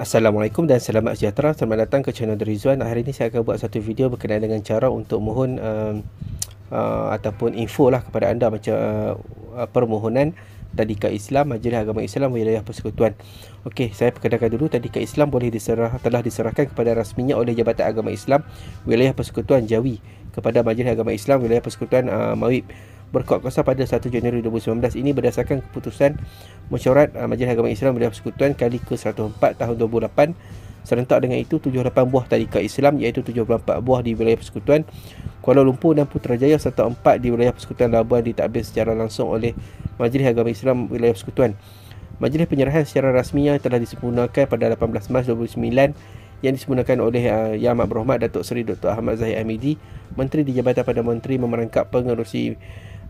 Assalamualaikum dan selamat sejahtera. Selamat datang ke channel Rizwan. Hari ini saya akan buat satu video berkenaan dengan cara untuk mohon ataupun info lah kepada anda macam permohonan Tadika Islam, Majlis Agama Islam Wilayah Persekutuan. Okey, saya perkenalkan dulu. Tadika Islam telah diserahkan kepada rasminya oleh Jabatan Agama Islam Wilayah Persekutuan Jawi kepada Majlis Agama Islam Wilayah Persekutuan Mawib berkuat kuasa pada 1 Januari 2019. Ini berdasarkan keputusan Mesyuarat Majlis Agama Islam Wilayah Persekutuan kali ke-104 tahun 2008. Serentak dengan itu, 78 buah tadika Islam iaitu 74 buah di wilayah Persekutuan Kuala Lumpur dan Putrajaya serta 4 di wilayah Persekutuan Labuan ditadbir secara langsung oleh Majlis Agama Islam Wilayah Persekutuan. Majlis penyerahan secara rasminya telah disempurnakan pada 18 Mac 2009 yang disempurnakan oleh Yang Amat Berhormat Datuk Seri Dr. Ahmad Zahid Hamidi, Menteri di Jabatan Perdana Menteri memerangkap pengerusi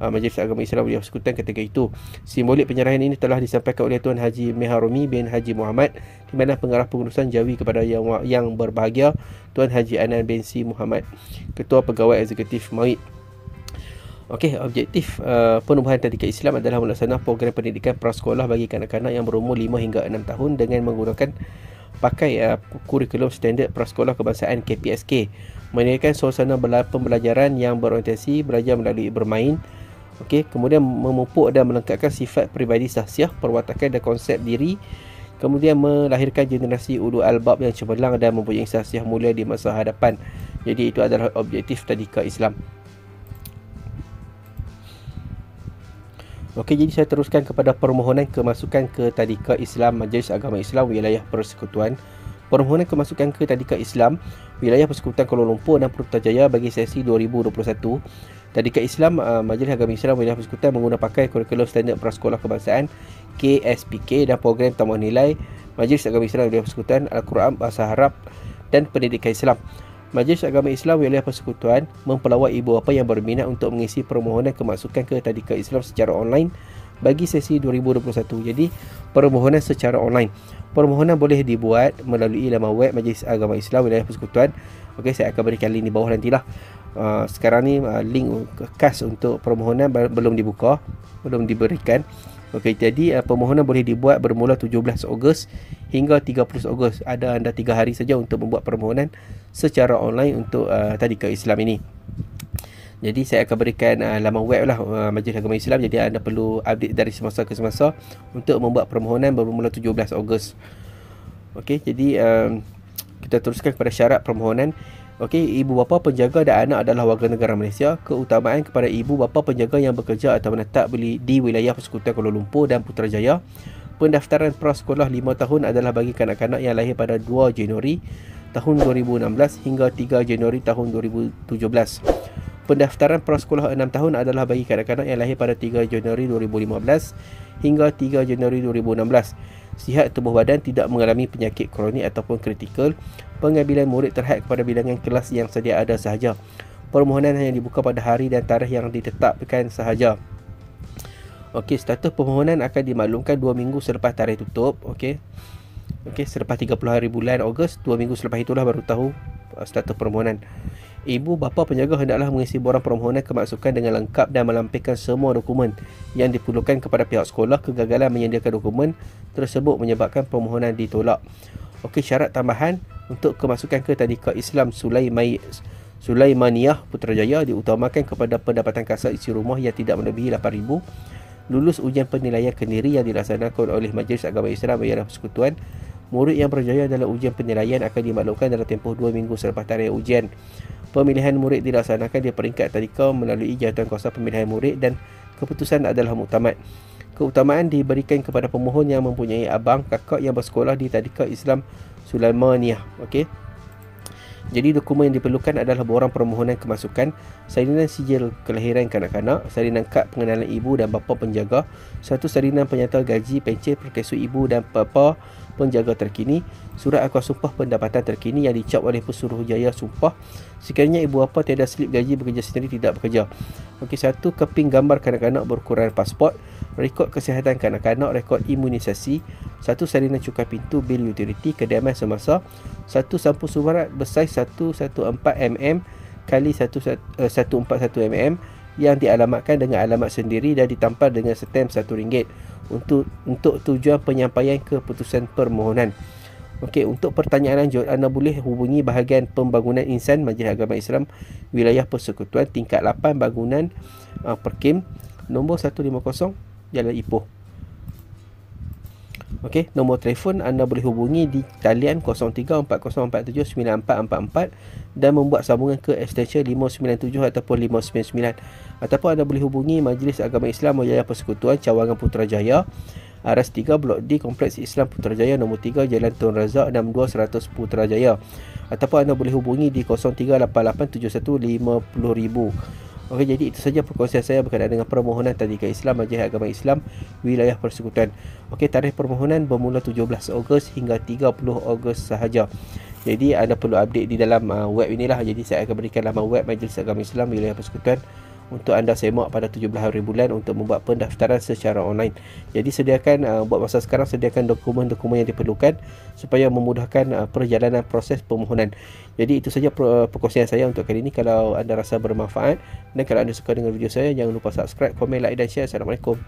Majlis Agama Islam Wilayah Persekutuan ketika itu. Simbolik penyerahan ini telah disampaikan oleh Tuan Haji Meharumi bin Haji Muhammad di mana pengarah pengurusan Jawi kepada yang berbahagia Tuan Haji Anan bin Si Muhammad, Ketua Pegawai Eksekutif Mawib. Okey, objektif penubuhan Tadika Islam adalah melaksanakan program pendidikan prasekolah bagi kanak-kanak yang berumur 5 hingga 6 tahun dengan menggunakan pakai kurikulum standard prasekolah kebangsaan KPSK, menyediakan suasana pembelajaran yang berorientasi belajar melalui bermain. Okey, kemudian memupuk dan melengkapkan sifat peribadi sahsiah, perwatakan dan konsep diri, kemudian melahirkan generasi ulul albab yang cemerlang dan mempunyai sahsiah mulia di masa hadapan. Jadi itu adalah objektif Tadika Islam. Okey, jadi saya teruskan kepada permohonan kemasukan ke Tadika Islam Majlis Agama Islam Wilayah Persekutuan. Permohonan kemasukan ke Tadika Islam Wilayah Persekutuan Kuala Lumpur dan Putrajaya bagi sesi 2021. Tadika Islam Majlis Agama Islam Wilayah Persekutuan mengguna pakai kurikulum standard prasekolah kebangsaan KSPK dan program tambah nilai Majlis Agama Islam Wilayah Persekutuan Al-Quran, Bahasa Arab dan Pendidikan Islam. Majlis Agama Islam Wilayah Persekutuan mempelawat ibu bapa yang berminat untuk mengisi permohonan kemasukan ke Tadika Islam secara online bagi sesi 2021. Jadi permohonan secara online. Permohonan boleh dibuat melalui laman web Majlis Agama Islam Wilayah Persekutuan. Okey, saya akan berikan link di bawah nantilah. Sekarang ni link khas untuk permohonan belum dibuka, belum diberikan. Okey, jadi permohonan boleh dibuat bermula 17 Ogos hingga 30 Ogos. Ada anda 3 hari saja untuk membuat permohonan secara online untuk Tadika Islam ini. Jadi saya akan berikan laman web lah Majlis Agama Islam. Jadi anda perlu update dari semasa ke semasa untuk membuat permohonan bermula 17 Ogos. Okey, jadi kita teruskan kepada syarat permohonan. Okey, ibu bapa penjaga dan anak adalah warga negara Malaysia. Keutamaan kepada ibu bapa penjaga yang bekerja atau menetap di wilayah Persekutuan Kuala Lumpur dan Putrajaya. Pendaftaran prasekolah 5 tahun adalah bagi kanak-kanak yang lahir pada 2 Januari tahun 2016 hingga 3 Januari tahun 2017. Pendaftaran prasekolah 6 tahun adalah bagi kanak-kanak yang lahir pada 3 Januari 2015 hingga 3 Januari 2016. Sihat tubuh badan, tidak mengalami penyakit kronik ataupun kritikal. Pengambilan murid terhad kepada bilangan kelas yang sedia ada sahaja. Permohonan hanya dibuka pada hari dan tarikh yang ditetapkan sahaja. Okey, status permohonan akan dimaklumkan 2 minggu selepas tarikh tutup. Okey, selepas 30 hari bulan Ogos, 2 minggu selepas itulah baru tahu status permohonan. Ibu bapa penjaga hendaklah mengisi borang permohonan kemasukan dengan lengkap dan melampirkan semua dokumen yang diperlukan kepada pihak sekolah. Kegagalan menyediakan dokumen tersebut menyebabkan permohonan ditolak. Okey, syarat tambahan untuk kemasukan ke Tadika Islam Sulaimaniyah Putrajaya diutamakan kepada pendapatan kasar isi rumah yang tidak melebihi 8,000, lulus ujian penilaian kendiri yang dilaksanakan oleh Majlis Agama Islam Wilayah Persekutuan. Murid yang berjaya dalam ujian penilaian akan dimaklumkan dalam tempoh 2 minggu selepas tarikh ujian. Pemilihan murid dilaksanakan di peringkat tadika melalui jawatankuasa pemilihan murid dan keputusan adalah muktamad. Keutamaan diberikan kepada pemohon yang mempunyai abang, kakak yang bersekolah di Tadika Islam Sulaimaniyah. Okey. Jadi dokumen yang diperlukan adalah borang permohonan kemasukan, salinan sijil kelahiran kanak-kanak, salinan kad pengenalan ibu dan bapa penjaga, satu salinan penyata gaji pencen perkesu ibu dan bapa penjaga terkini, surat akad sumpah pendapatan terkini yang dicap oleh Pesuruhjaya Sumpah. Sekiranya ibu bapa tiada slip gaji bekerja sendiri tidak bekerja. Okey, satu keping gambar kanak-kanak berukuran pasport, rekod kesihatan kanak-kanak, rekod imunisasi, satu salinan cukai pintu bil utiliti kediaman semasa, satu sampul surat bersaiz 114 mm kali 141 mm yang dialamatkan dengan alamat sendiri dan ditampal dengan stem RM1 untuk tujuan penyampaian keputusan permohonan. Okey, untuk pertanyaan lanjut, anda boleh hubungi bahagian pembangunan insan Majlis Agama Islam Wilayah Persekutuan tingkat 8 bangunan Perkim nombor 150 Jalan Ipoh. Okey, nombor telefon anda boleh hubungi di talian 0340479444 dan membuat sambungan ke extension 597 ataupun 599, ataupun anda boleh hubungi Majlis Agama Islam Wilayah Persekutuan Cawangan Putrajaya, Aras 3 Blok D Kompleks Islam Putrajaya nombor 3 Jalan Tun Razak 62 100 Putrajaya, ataupun anda boleh hubungi di 03887150,000. Okey, jadi itu saja perkongsian saya berkaitan dengan permohonan Tadika Islam Majlis Agama Islam Wilayah Persekutuan. Okey, tarikh permohonan bermula 17 Ogos hingga 30 Ogos sahaja. Jadi anda perlu update di dalam web inilah. Jadi saya akan berikan laman web Majlis Agama Islam Wilayah Persekutuan untuk anda semak pada 17 hari bulan untuk membuat pendaftaran secara online. Jadi sediakan buat masa sekarang, sediakan dokumen-dokumen yang diperlukan supaya memudahkan perjalanan proses permohonan. Jadi itu saja perkongsian saya untuk kali ini. Kalau anda rasa bermanfaat dan kalau anda suka dengan video saya, jangan lupa subscribe, komen, like dan share. Assalamualaikum.